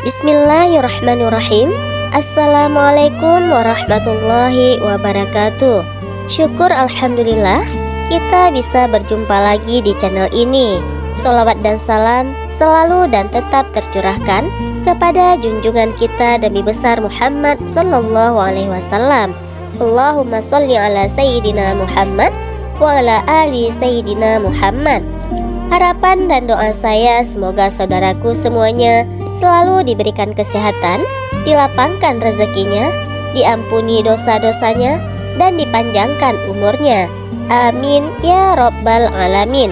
Bismillahirrahmanirrahim. Assalamualaikum warahmatullahi wabarakatuh. Syukur alhamdulillah kita bisa berjumpa lagi di channel ini. Sholawat dan salam selalu dan tetap tercurahkan kepada junjungan kita Nabi besar Muhammad sallallahu alaihi wasallam. Allahumma sholli ala sayyidina Muhammad wa ala ali sayyidina Muhammad. Harapan dan doa saya semoga saudaraku semuanya selalu diberikan kesehatan, dilapangkan rezekinya, diampuni dosa-dosanya, dan dipanjangkan umurnya. Amin ya rabbal alamin.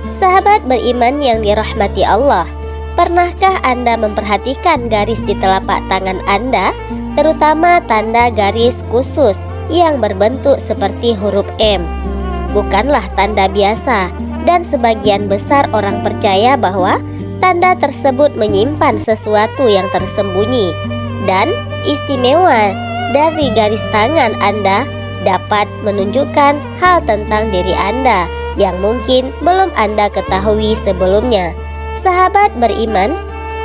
Sahabat beriman yang dirahmati Allah, pernahkah Anda memperhatikan garis di telapak tangan Anda, terutama tanda garis khusus yang berbentuk seperti huruf M? Bukanlah tanda biasa, dan sebagian besar orang percaya bahwa tanda tersebut menyimpan sesuatu yang tersembunyi. Dan istimewa dari garis tangan Anda dapat menunjukkan hal tentang diri Anda yang mungkin belum Anda ketahui sebelumnya. Sahabat beriman,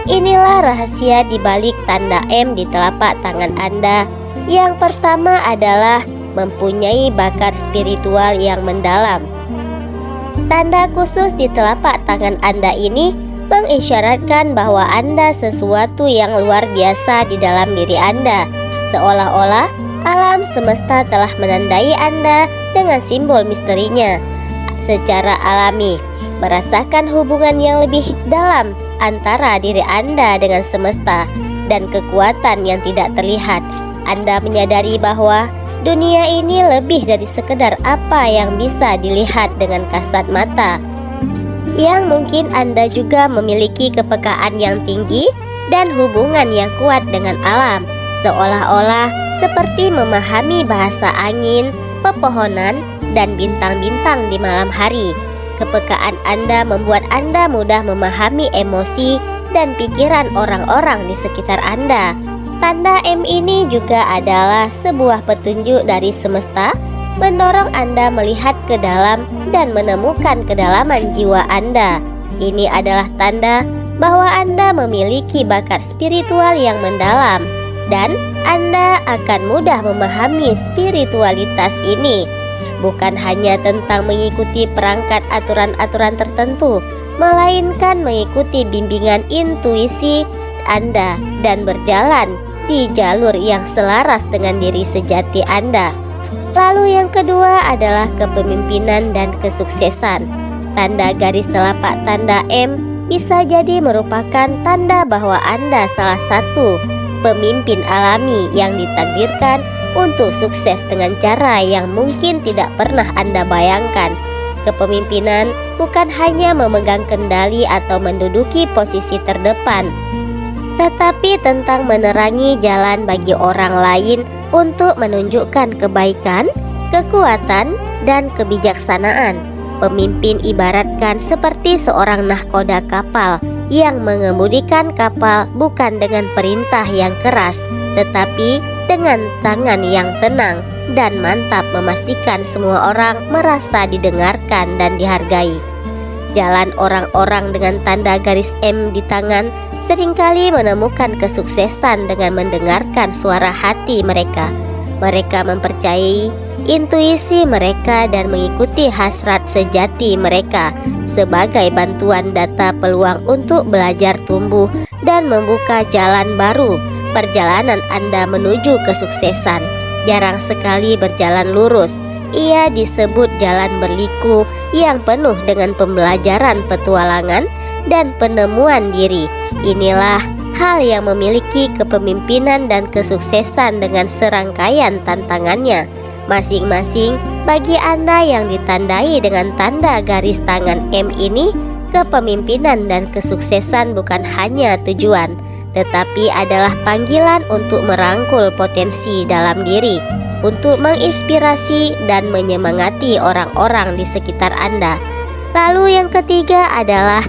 inilah rahasia di balik tanda M di telapak tangan Anda. Yang pertama adalah mempunyai bakat spiritual yang mendalam. Tanda khusus di telapak tangan Anda ini mengisyaratkan bahwa Anda sesuatu yang luar biasa di dalam diri Anda. Seolah-olah alam semesta telah menandai Anda dengan simbol misterinya. Secara alami, merasakan hubungan yang lebih dalam antara diri Anda dengan semesta dan kekuatan yang tidak terlihat. Anda menyadari bahwa dunia ini lebih dari sekedar apa yang bisa dilihat dengan kasat mata. Yang mungkin Anda juga memiliki kepekaan yang tinggi dan hubungan yang kuat dengan alam, seolah-olah seperti memahami bahasa angin, pepohonan, dan bintang-bintang di malam hari. Kepekaan Anda membuat Anda mudah memahami emosi dan pikiran orang-orang di sekitar Anda. Tanda M ini juga adalah sebuah petunjuk dari semesta, mendorong Anda melihat ke dalam dan menemukan kedalaman jiwa Anda. Ini adalah tanda bahwa Anda memiliki bakat spiritual yang mendalam, dan Anda akan mudah memahami spiritualitas ini. Bukan hanya tentang mengikuti perangkat aturan-aturan tertentu, melainkan mengikuti bimbingan intuisi Anda dan berjalan di jalur yang selaras dengan diri sejati Anda. Lalu yang kedua adalah kepemimpinan dan kesuksesan. Tanda garis telapak tanda M bisa jadi merupakan tanda bahwa Anda salah satu pemimpin alami yang ditakdirkan untuk sukses dengan cara yang mungkin tidak pernah Anda bayangkan. Kepemimpinan bukan hanya memegang kendali atau menduduki posisi terdepan, tetapi tentang menerangi jalan bagi orang lain untuk menunjukkan kebaikan, kekuatan, dan kebijaksanaan. Pemimpin ibaratkan seperti seorang nahkoda kapal yang mengemudikan kapal bukan dengan perintah yang keras, tetapi dengan tangan yang tenang dan mantap, memastikan semua orang merasa didengarkan dan dihargai. Jalan orang-orang dengan tanda garis M di tangan seringkali menemukan kesuksesan dengan mendengarkan suara hati mereka. Mereka mempercayai intuisi mereka dan mengikuti hasrat sejati mereka sebagai bantuan data peluang untuk belajar tumbuh dan membuka jalan baru. Perjalanan Anda menuju kesuksesan jarang sekali berjalan lurus. Ia disebut jalan berliku yang penuh dengan pembelajaran petualangan dan penemuan diri. Inilah hal yang memiliki kepemimpinan dan kesuksesan dengan serangkaian tantangannya masing-masing. Bagi Anda yang ditandai dengan tanda garis tangan M ini, kepemimpinan dan kesuksesan bukan hanya tujuan, tetapi adalah panggilan untuk merangkul potensi dalam diri, untuk menginspirasi dan menyemangati orang-orang di sekitar Anda. Lalu yang ketiga adalah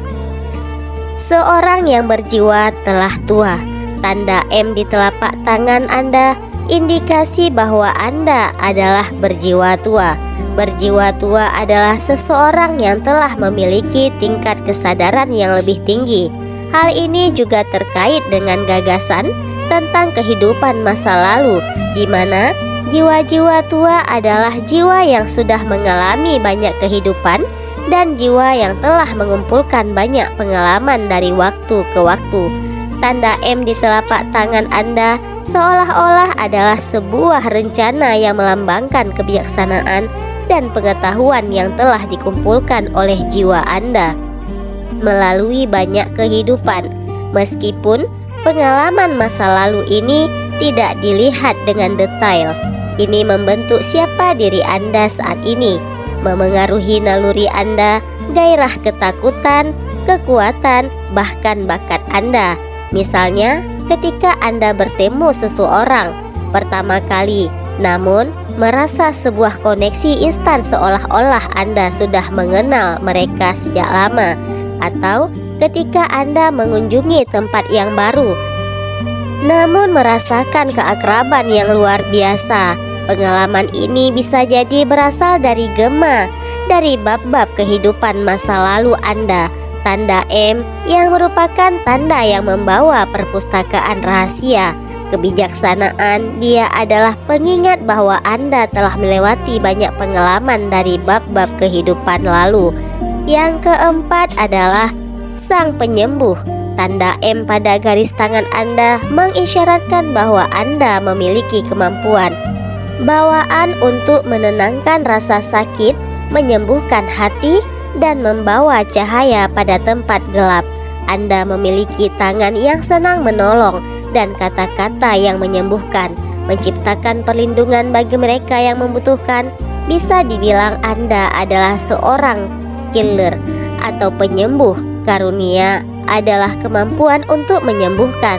seorang yang berjiwa telah tua. Tanda M di telapak tangan Anda indikasi bahwa Anda adalah berjiwa tua. Berjiwa tua adalah seseorang yang telah memiliki tingkat kesadaran yang lebih tinggi. Hal ini juga terkait dengan gagasan tentang kehidupan masa lalu, di mana jiwa-jiwa tua adalah jiwa yang sudah mengalami banyak kehidupan dan jiwa yang telah mengumpulkan banyak pengalaman dari waktu ke waktu. Tanda M di telapak tangan Anda seolah-olah adalah sebuah rencana yang melambangkan kebijaksanaan dan pengetahuan yang telah dikumpulkan oleh jiwa Anda melalui banyak kehidupan. Meskipun pengalaman masa lalu ini tidak dilihat dengan detail, ini membentuk siapa diri Anda saat ini, memengaruhi naluri Anda, gairah ketakutan, kekuatan, bahkan bakat Anda. Misalnya, ketika Anda bertemu seseorang pertama kali, namun merasa sebuah koneksi instan seolah-olah Anda sudah mengenal mereka sejak lama, atau ketika Anda mengunjungi tempat yang baru, namun merasakan keakraban yang luar biasa. Pengalaman ini bisa jadi berasal dari gema, dari bab-bab kehidupan masa lalu Anda. Tanda M yang merupakan tanda yang membawa perpustakaan rahasia kebijaksanaan, dia adalah pengingat bahwa Anda telah melewati banyak pengalaman dari bab-bab kehidupan lalu. Yang keempat adalah sang penyembuh. Tanda M pada garis tangan Anda mengisyaratkan bahwa Anda memiliki kemampuan bawaan untuk menenangkan rasa sakit, menyembuhkan hati, dan membawa cahaya pada tempat gelap. Anda memiliki tangan yang senang menolong dan kata-kata yang menyembuhkan, menciptakan perlindungan bagi mereka yang membutuhkan. Bisa dibilang Anda adalah seorang killer atau penyembuh. Karunia adalah kemampuan untuk menyembuhkan,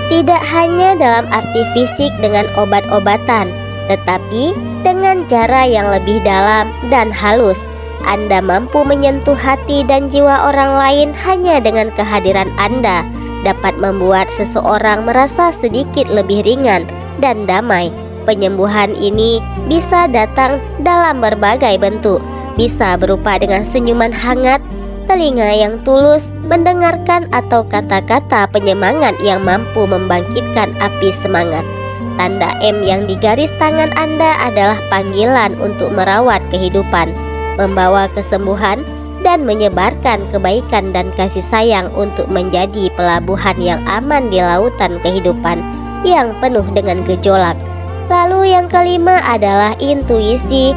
tidak hanya dalam arti fisik dengan obat-obatan, tetapi dengan cara yang lebih dalam dan halus. Anda mampu menyentuh hati dan jiwa orang lain hanya dengan kehadiran Anda, dapat membuat seseorang merasa sedikit lebih ringan dan damai. Penyembuhan ini bisa datang dalam berbagai bentuk, bisa berupa dengan senyuman hangat, telinga yang tulus mendengarkan, atau kata-kata penyemangat yang mampu membangkitkan api semangat. Tanda M yang di garis tangan Anda adalah panggilan untuk merawat kehidupan, membawa kesembuhan, dan menyebarkan kebaikan dan kasih sayang untuk menjadi pelabuhan yang aman di lautan kehidupan yang penuh dengan gejolak. Lalu yang kelima adalah intuisi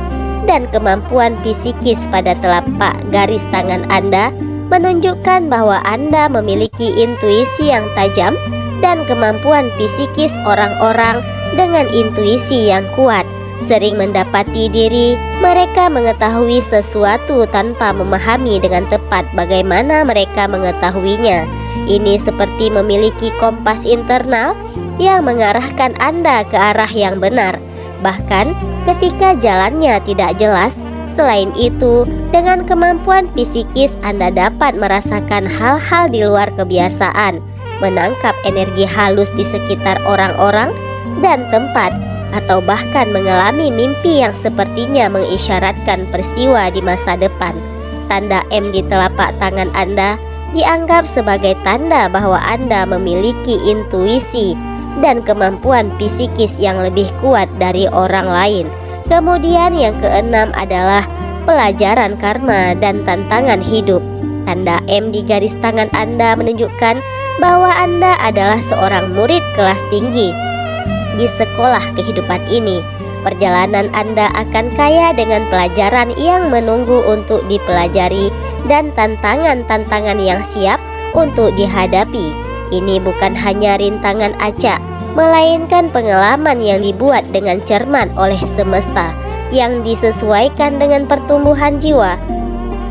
dan kemampuan psikis pada telapak garis tangan Anda menunjukkan bahwa Anda memiliki intuisi yang tajam dan kemampuan psikis. Orang-orang dengan intuisi yang kuat sering mendapati diri mereka mengetahui sesuatu tanpa memahami dengan tepat bagaimana mereka mengetahuinya. Ini seperti memiliki kompas internal yang mengarahkan Anda ke arah yang benar, bahkan ketika jalannya tidak jelas. Selain itu, dengan kemampuan psikis Anda dapat merasakan hal-hal di luar kebiasaan, menangkap energi halus di sekitar orang-orang dan tempat, atau bahkan mengalami mimpi yang sepertinya mengisyaratkan peristiwa di masa depan. Tanda M di telapak tangan Anda dianggap sebagai tanda bahwa Anda memiliki intuisi dan kemampuan psikis yang lebih kuat dari orang lain. Kemudian yang keenam adalah pelajaran karma dan tantangan hidup. Tanda M di garis tangan Anda menunjukkan bahwa Anda adalah seorang murid kelas tinggi di sekolah kehidupan ini. Perjalanan Anda akan kaya dengan pelajaran yang menunggu untuk dipelajari dan tantangan-tantangan yang siap untuk dihadapi. Ini bukan hanya rintangan acak, melainkan pengalaman yang dibuat dengan cermat oleh semesta, yang disesuaikan dengan pertumbuhan jiwa,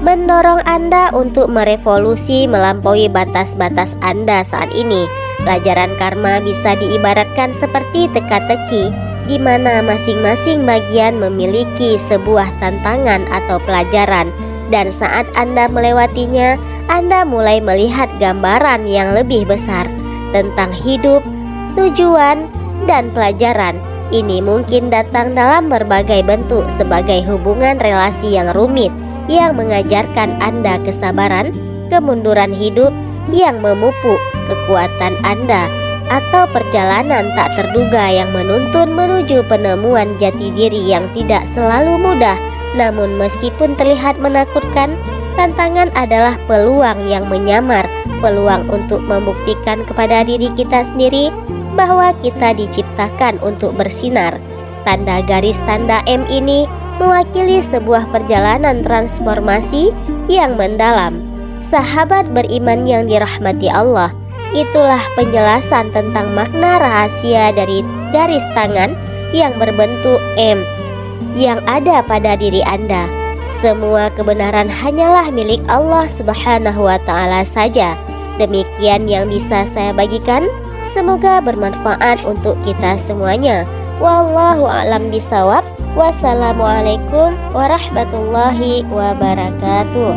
mendorong Anda untuk merevolusi melampaui batas-batas Anda saat ini. Pelajaran karma bisa diibaratkan seperti teka-teki, di mana masing-masing bagian memiliki sebuah tantangan atau pelajaran, dan saat Anda melewatinya, Anda mulai melihat gambaran yang lebih besar tentang hidup, tujuan, dan pelajaran. Ini mungkin datang dalam berbagai bentuk, sebagai hubungan relasi yang rumit yang mengajarkan Anda kesabaran, kemunduran hidup, yang memupuk kekuatan Anda, atau perjalanan tak terduga yang menuntun menuju penemuan jati diri yang tidak selalu mudah. Namun meskipun terlihat menakutkan, tantangan adalah peluang yang menyamar, peluang untuk membuktikan kepada diri kita sendiri bahwa kita diciptakan untuk bersinar. Tanda garis tanda M ini mewakili sebuah perjalanan transformasi yang mendalam. Sahabat beriman yang dirahmati Allah, itulah penjelasan tentang makna rahasia dari garis tangan yang berbentuk M yang ada pada diri Anda. Semua kebenaran hanyalah milik Allah Subhanahu wa Ta'ala saja. Demikian yang bisa saya bagikan. Semoga bermanfaat untuk kita semuanya. Wallahu a'lam bishawab. Wassalamualaikum warahmatullahi wabarakatuh.